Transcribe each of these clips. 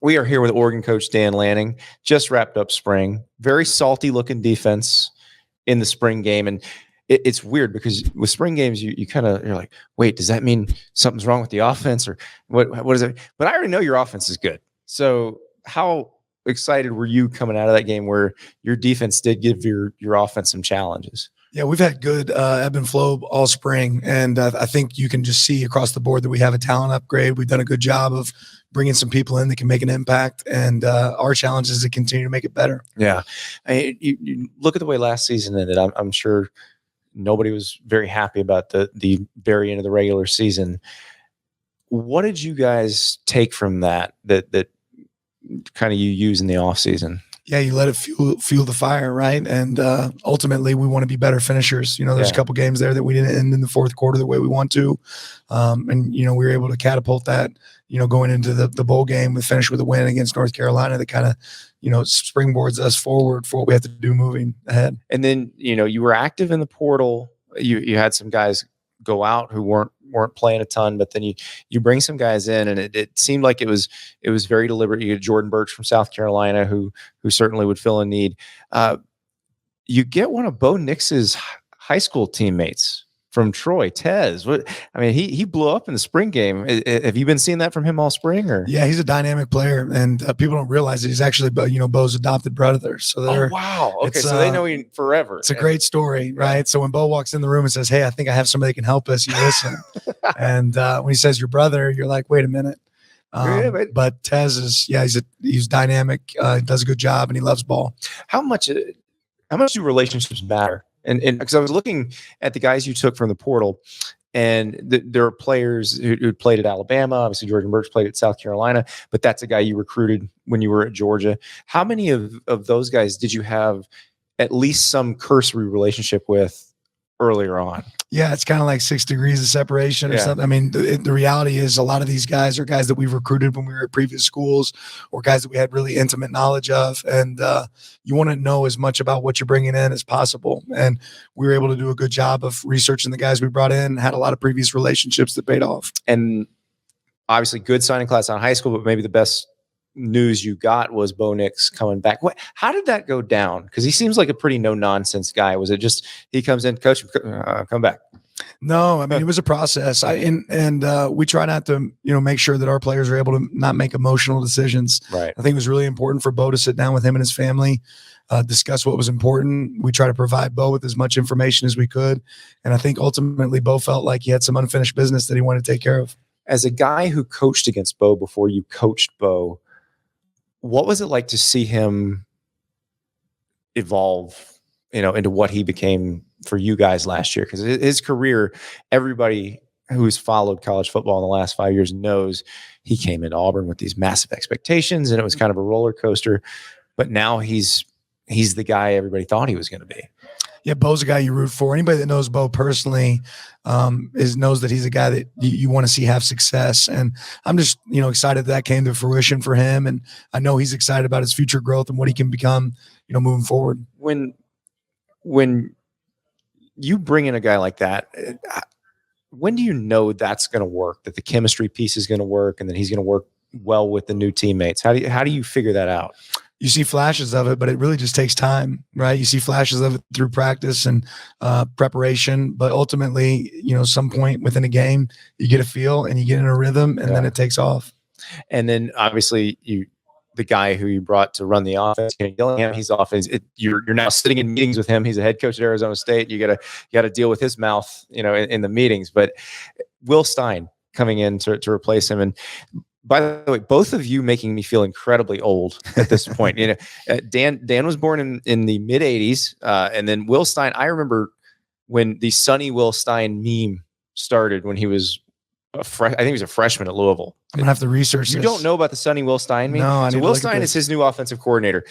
We are here with Oregon coach Dan Lanning. Just wrapped up spring. Very salty looking defense in the spring game. And it's weird because with spring games, you're like, wait, does that mean something's wrong with the offense, or what is it? But I already know your offense is good. So how excited were you coming out of that game where your defense did give your offense some challenges? Yeah, we've had good ebb and flow all spring, and I think you can just see across the board that we have a talent upgrade. We've done a good job of bringing some people in that can make an impact, and our challenge is to continue to make it better. Yeah, you look at the way last season ended. I'm sure nobody was very happy about the very end of the regular season. What did you guys take from that kind of you use in the off season? Yeah, you let it fuel the fire, right? And ultimately, we want to be better finishers. There's a couple games there that we didn't end in the fourth quarter the way we want to. And we were able to catapult that, going into the bowl game, we finished with a win against North Carolina that kind of, springboards us forward for what we have to do moving ahead. And then, you were active in the portal. You had some guys go out who weren't playing a ton, but then you bring some guys in, and it seemed like it was very deliberate. You had Jordan Burks from South Carolina who certainly would fill a need. You get one of Bo Nix's high school teammates from Troy, Tez. He blew up in the spring game. Have you been seeing that from him all spring? Or yeah, he's a dynamic player, and people don't realize that he's actually Bo's adopted brother. So wow, okay, so they know him forever. It's a great story, right? So when Bo walks in the room and says, "Hey, I think I have somebody that can help us," you listen. And when he says your brother, you're like, "Wait a minute." But Tez is he's dynamic. He does a good job, and he loves ball. How much do relationships matter? And because I was looking at the guys you took from the portal, and there are players who played at Alabama. Obviously, Jordan Burks played at South Carolina, but that's a guy you recruited when you were at Georgia. How many of those guys did you have at least some cursory relationship with earlier on? Yeah, it's kind of like 6 degrees of separation or something. I mean, the reality is a lot of these guys are guys that we've recruited when we were at previous schools, or guys that we had really intimate knowledge of. And you want to know as much about what you're bringing in as possible. And we were able to do a good job of researching the guys we brought in, had a lot of previous relationships that paid off. And obviously good signing class out of high school, but maybe the best news you got was Bo Nix coming back. How did that go down? Because he seems like a pretty no-nonsense guy. Was it just he comes in, coach, come back? No, I mean, it was a process. We try not to, make sure that our players are able to not make emotional decisions. Right. I think it was really important for Bo to sit down with him and his family, discuss what was important. We try to provide Bo with as much information as we could. And I think ultimately Bo felt like he had some unfinished business that he wanted to take care of. As a guy who coached against Bo before you coached Bo, what was it like to see him evolve, into what he became for you guys last year? Because his career, everybody who's followed college football in the last 5 years knows he came into Auburn with these massive expectations, and it was kind of a roller coaster. But now he's the guy everybody thought he was going to be. Yeah, Bo's a guy you root for. Anybody that knows Bo personally knows that he's a guy that you want to see have success. And I'm just, excited that came to fruition for him. And I know he's excited about his future growth and what he can become, moving forward. When you bring in a guy like that, when do you know that's going to work, that the chemistry piece is going to work, and that he's going to work well with the new teammates? How do you figure that out? You see flashes of it, but it really just takes time, right? You see flashes of it through practice and preparation, but ultimately, some point within a game, you get a feel and you get in a rhythm, and then it takes off. And then obviously the guy who you brought to run the offense, Kenny Dillingham, he's offense. You're now sitting in meetings with him. He's a head coach at Arizona State. You gotta deal with his mouth, in the meetings. But Will Stein coming in to replace him. And by the way, both of you making me feel incredibly old at this point. Dan was born in the mid '80s, and then Will Stein. I remember when the Sonny Will Stein meme started when he was I think he was a freshman at Louisville. I'm gonna have to research. You don't know about the Sonny Will Stein meme? No, so Will Stein is his new offensive coordinator.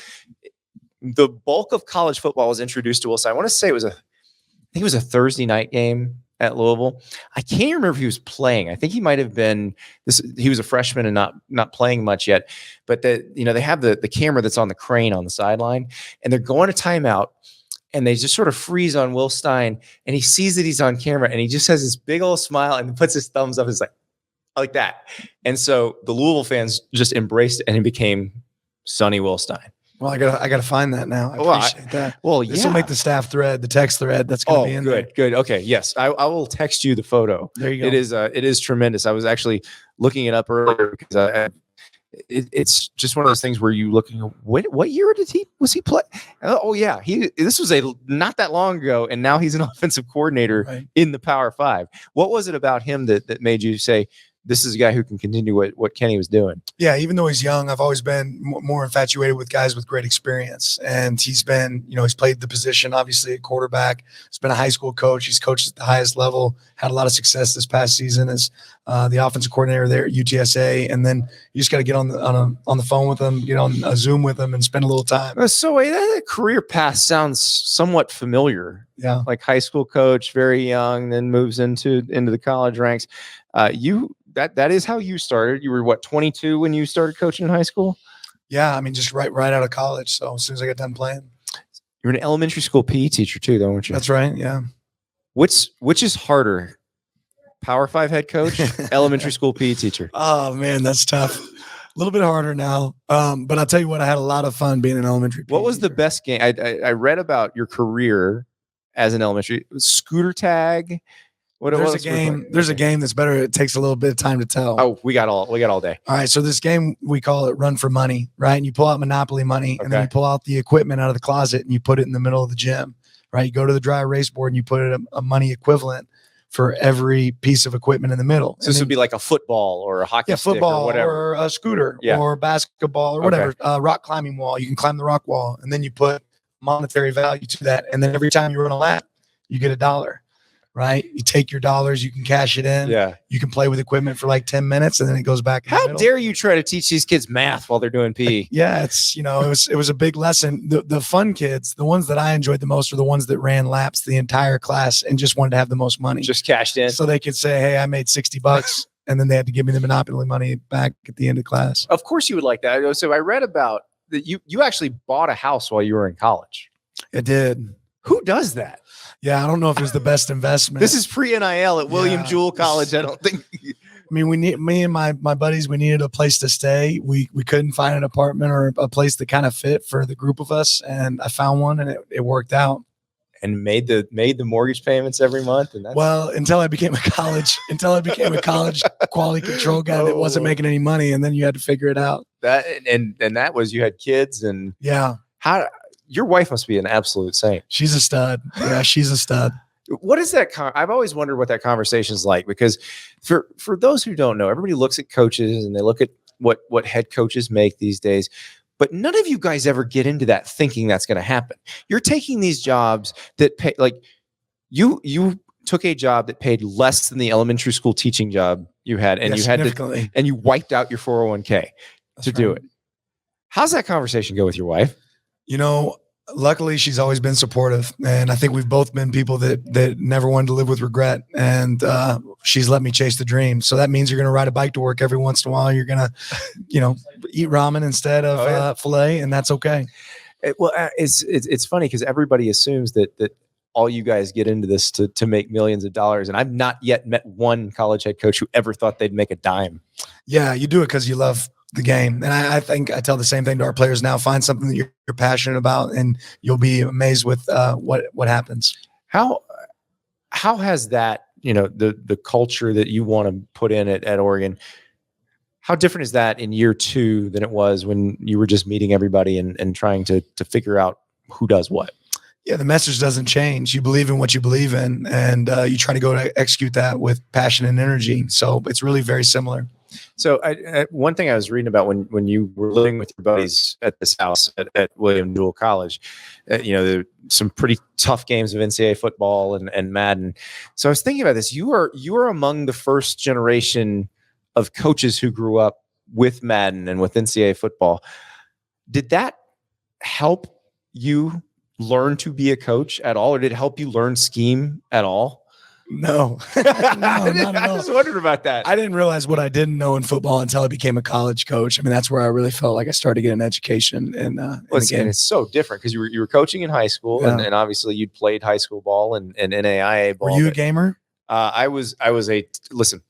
The bulk of college football was introduced to Will Stein. I want to say it was a Thursday night game at Louisville. I can't remember if he was playing. I think he might have been he was a freshman and not playing much yet. But they have the camera that's on the crane on the sideline, and they're going to timeout, and they just sort of freeze on Will Stein, and he sees that he's on camera, and he just has this big old smile and puts his thumbs up. It's like, like that. And so the Louisville fans just embraced it, and he became Sonny Wilstein. Well, I gotta find that now. I appreciate that. Well, this will make the staff thread, the text thread. That's gonna be in there. Good. Okay, yes, I will text you the photo. There you go. It is tremendous. I was actually looking it up earlier because it's just one of those things where you looking. What year was he play? Oh yeah, this was not that long ago, and now he's an offensive coordinator in the Power Five. What was it about him that made you say, this is a guy who can continue what Kenny was doing? Yeah, even though he's young, I've always been more infatuated with guys with great experience. And he's been, he's played the position, obviously, at quarterback. He's been a high school coach. He's coached at the highest level, had a lot of success this past season as the offensive coordinator there at UTSA. And then you just got to get on the phone with him, get on a Zoom with him and spend a little time. So that career path sounds somewhat familiar. Yeah. Like high school coach, very young, then moves into the college ranks. That is how you started. You were 22 when you started coaching in high school? Yeah, I mean, just right out of college. So as soon as I got done playing. You're an elementary school PE teacher too, though, weren't you? That's right. Yeah. Which is harder, Power 5 head coach, elementary school PE teacher? Oh man, that's tough. A little bit harder now. But I'll tell you what, I had a lot of fun being an elementary PE What was the best game? I read about your career as an elementary scooter tag. There's a game that's better. It takes a little bit of time to tell. Oh, we got all day. All right. So this game, we call it Run for Money, right? And you pull out Monopoly money, and then you pull out the equipment out of the closet and you put it in the middle of the gym, right? You go to the dry erase board and you put it a money equivalent for every piece of equipment in the middle. So this would be like a football or a hockey stick or whatever. Or a scooter or basketball or whatever. Rock climbing wall. You can climb the rock wall, and then you put monetary value to that. And then every time you run a lap, you get $1. Right? You take your dollars, you can cash it in. Yeah. You can play with equipment for like 10 minutes and then it goes back. How dare you try to teach these kids math while they're doing PE? Yeah, it's, it was a big lesson. The fun kids, the ones that I enjoyed the most, are the ones that ran laps the entire class and just wanted to have the most money. Just cashed in. So they could say, hey, I made $60 and then they had to give me the Monopoly money back at the end of class. Of course you would like that. So I read about that you actually bought a house while you were in college. It did. Who does that? Yeah, I don't know if it was the best investment. This is pre-NIL at William Jewell College. I don't think. I mean, me and my buddies, we needed a place to stay. We couldn't find an apartment or a place that kind of fit for the group of us, and I found one, and it worked out. And made the mortgage payments every month. And until I became a college quality control guy that wasn't making any money, and then you had to figure it out. That and that was, you had kids and your wife must be an absolute saint. She's a stud. Yeah, she's a stud. What is that? I've always wondered what that conversation is like, because for those who don't know, everybody looks at coaches and they look at what head coaches make these days, but none of you guys ever get into that thinking that's going to happen. You're taking these jobs that pay, like you took a job that paid less than the elementary school teaching job you had, and you had to, and you wiped out your 401k to do it. How's that conversation go with your wife? Luckily, she's always been supportive, and I think we've both been people that never wanted to live with regret, and she's let me chase the dream. So that means you're going to ride a bike to work every once in a while. You're going to, eat ramen instead of filet, and that's okay. It's funny because everybody assumes that all you guys get into this to make millions of dollars, and I've not yet met one college head coach who ever thought they'd make a dime. Yeah, you do it because you love the game. And I think I tell the same thing to our players now. Find something that you're passionate about, and you'll be amazed with what happens. How has that, the culture that you want to put in at Oregon, how different is that in year 2 than it was when you were just meeting everybody and trying to figure out who does what? Yeah, the message doesn't change. You believe in what you believe in, and you try to go to execute that with passion and energy. So it's really very similar. So one thing I was reading about when you were living with your buddies at this house at William Jewell College, there were some pretty tough games of NCAA football and Madden. So I was thinking about this. You are among the first generation of coaches who grew up with Madden and with NCAA football. Did that help you learn to be a coach at all, or did it help you learn scheme at all? No, not at all. I just wondered about that. I didn't realize what I didn't know in football until I became a college coach. I mean, that's where I really felt like I started to get an education. And it's so different because you were coaching in high school, and obviously you'd played high school ball and NAIA ball. Were you a gamer? I was listen.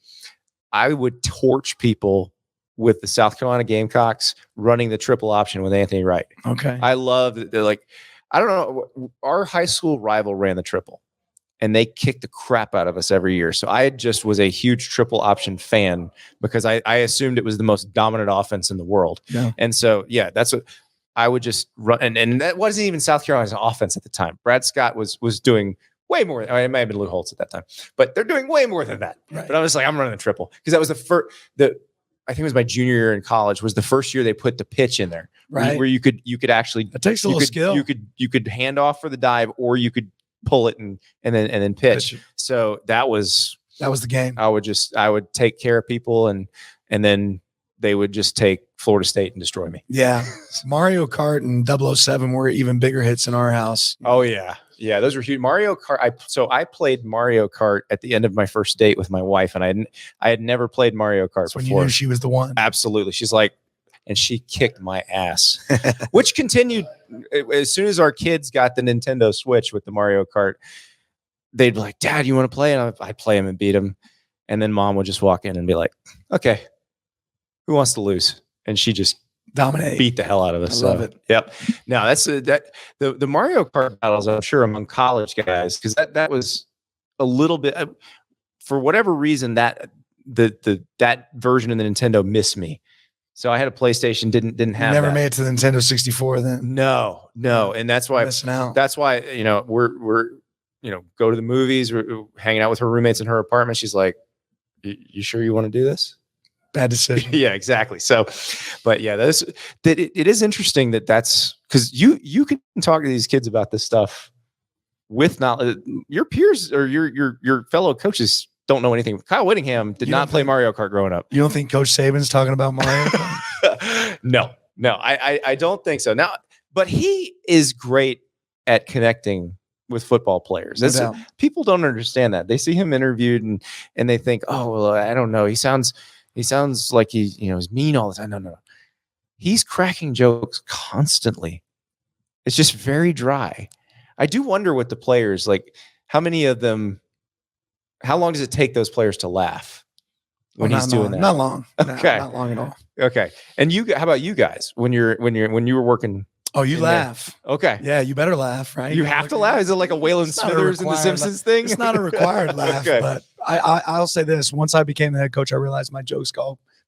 I would torch people with the South Carolina Gamecocks running the triple option with Anthony Wright. Okay. I love that. They're like, I don't know. Our high school rival ran the triple, and they kicked the crap out of us every year. So I just was a huge triple option fan because I assumed it was the most dominant offense in the world. Yeah. And so, yeah, that's what I would just run. And that wasn't even South Carolina's offense at the time. Brad Scott was doing way more. I mean, it might have been Lou Holtz at that time, but they're doing way more than that. Right. But I was like, I'm running the triple because that was the first. I think it was my junior year in college was the first year they put the pitch in there, right? Where you could actually. It takes a little skill. You could hand off for the dive, or you could pull it and then pitch. So that was the game. I would take care of people and then they would just take Florida State and destroy me. Yeah. Mario Kart and 007 were even bigger hits in our house. Oh yeah. Yeah, those were huge. Mario Kart. I played Mario Kart at the end of my first date with my wife, and I had never played Mario Kart before. When you knew she was the one. Absolutely. She's like, and she kicked my ass, which continued as soon as our kids got the Nintendo Switch with the Mario Kart. They'd be like, "Dad, you want to play?" And I'd play him and beat him, and then Mom would just walk in and be like, "Okay, who wants to lose?" And she just dominate, beat the hell out of us. I love it. Yep. Now that's the Mario Kart battles, I'm sure, among college guys, because that was a little bit for whatever reason that that version of the Nintendo missed me. So I had a PlayStation, didn't have. You never made it to the Nintendo 64 then. No, and that's why missing out. That's why we're go to the movies, we're hanging out with her roommates in her apartment. She's like, "You sure you want to do this?" Bad decision. Yeah, exactly. So, but yeah, it is interesting that's because you can talk to these kids about this stuff with not your peers or your fellow coaches don't know anything. Kyle Whittingham did not play Mario Kart growing up. You don't think Coach Saban's talking about Mario Kart? No, I don't think so. Now, but he is great at connecting with football players. People don't understand that. They see him interviewed and they think, oh, well, I don't know. He sounds like he's mean all the time. No. He's cracking jokes constantly. It's just very dry. I do wonder what the players, like, how many of them, how long does it take those players to laugh when he's doing that? Not long. Okay. Not long at all. Okay. And how about you guys when you were working? Oh, you laugh. There? Okay. Yeah, you better laugh, right? You have to laugh. Is it like a Waylon Smithers and the Simpsons thing? It's not a required laugh, okay. But I'll say this. Once I became the head coach, I realized my jokes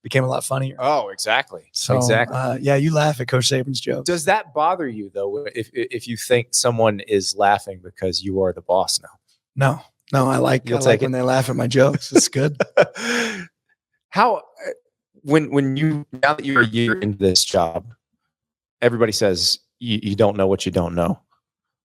became a lot funnier. Oh, exactly. So, exactly. Yeah, you laugh at Coach Saban's jokes. Does that bother you, though, if you think someone is laughing because you are the boss now? No, I like when they laugh at my jokes. It's good. How, when you, now that you're a year into this job, everybody says you don't know what you don't know.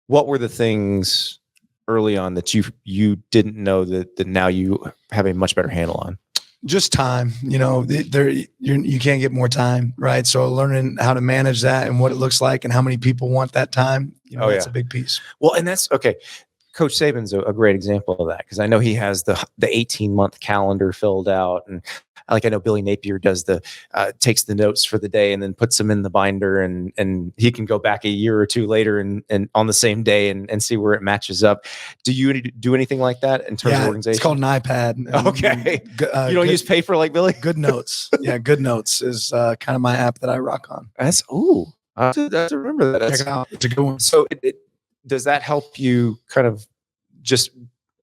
What were the things early on that you didn't know that now you have a much better handle on? Just time, you can't get more time, right? So learning how to manage that and what it looks like and how many people want that time, that's a big piece. Well, and that's okay. Coach Saban's a great example of that because I know he has the 18-month calendar filled out, and I know Billy Napier does takes the notes for the day and then puts them in the binder, and he can go back a year or two later and on the same day and see where it matches up. Do you do anything like that in terms of organization? It's called an iPad. Okay, you don't use paper like Billy? Good Notes. Yeah, Good Notes is kind of my app that I rock on. I have to remember that. Check it out. It's a good one. So does that help you kind of just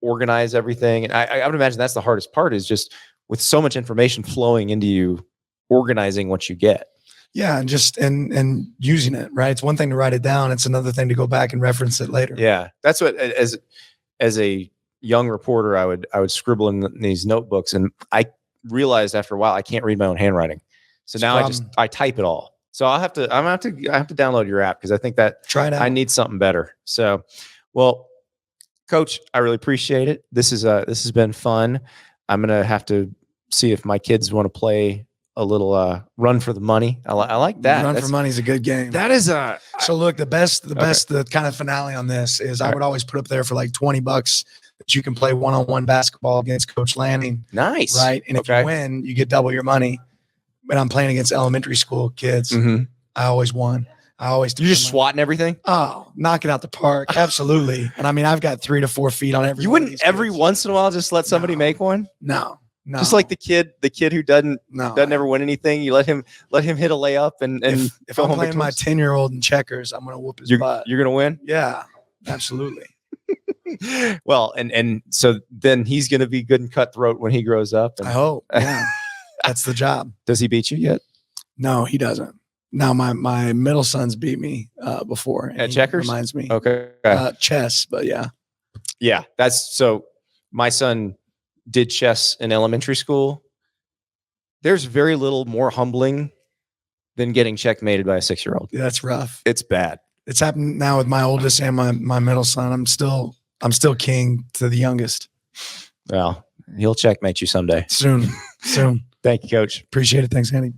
organize everything? And I would imagine that's the hardest part, is just with so much information flowing into you, organizing what you get. Yeah, and just and using it, right? It's one thing to write it down. It's another thing to go back and reference it later. Yeah, that's what as a young reporter, I would scribble in these notebooks, and I realized after a while I can't read my own handwriting. So now I type it all. So I have to download your app because I think that try it out. I need something better. So, well, Coach, I really appreciate it. This has been fun. I'm gonna have to see if my kids want to play a little run for the money. I like that. Run for money is a good game. That is so look, the kind of finale on this is I would always put up there for like $20 that you can play one-on-one basketball against Coach Lanning. Nice. Right. And if you win, you get double your money. But I'm playing against elementary school kids. Mm-hmm. I always won. You're just swatting everything? Oh, knock it out the park. Absolutely. And I mean, I've got 3 to 4 feet on every. You wouldn't every once in a while just let somebody make one? No. No. Just like the kid who doesn't No. ever win anything. You let him hit a layup and if I'm playing my 10-year-old in checkers, I'm gonna whoop his butt. You're gonna win. Yeah, absolutely. Well, and so then he's gonna be good and cutthroat when he grows up. And, I hope. Yeah, that's the job. Does he beat you yet? No, he doesn't. Now my middle son's beat me before at checkers. Reminds me. Okay. Chess, but yeah. Yeah, that's so. My son did chess in elementary school. There's very little more humbling than getting checkmated by a 6-year-old. Yeah, that's rough. It's bad. It's happened now with my oldest and my middle son. I'm still king to the youngest. Well, he'll checkmate you someday. Soon. Thank you, Coach. Appreciate it. Thanks, Andy.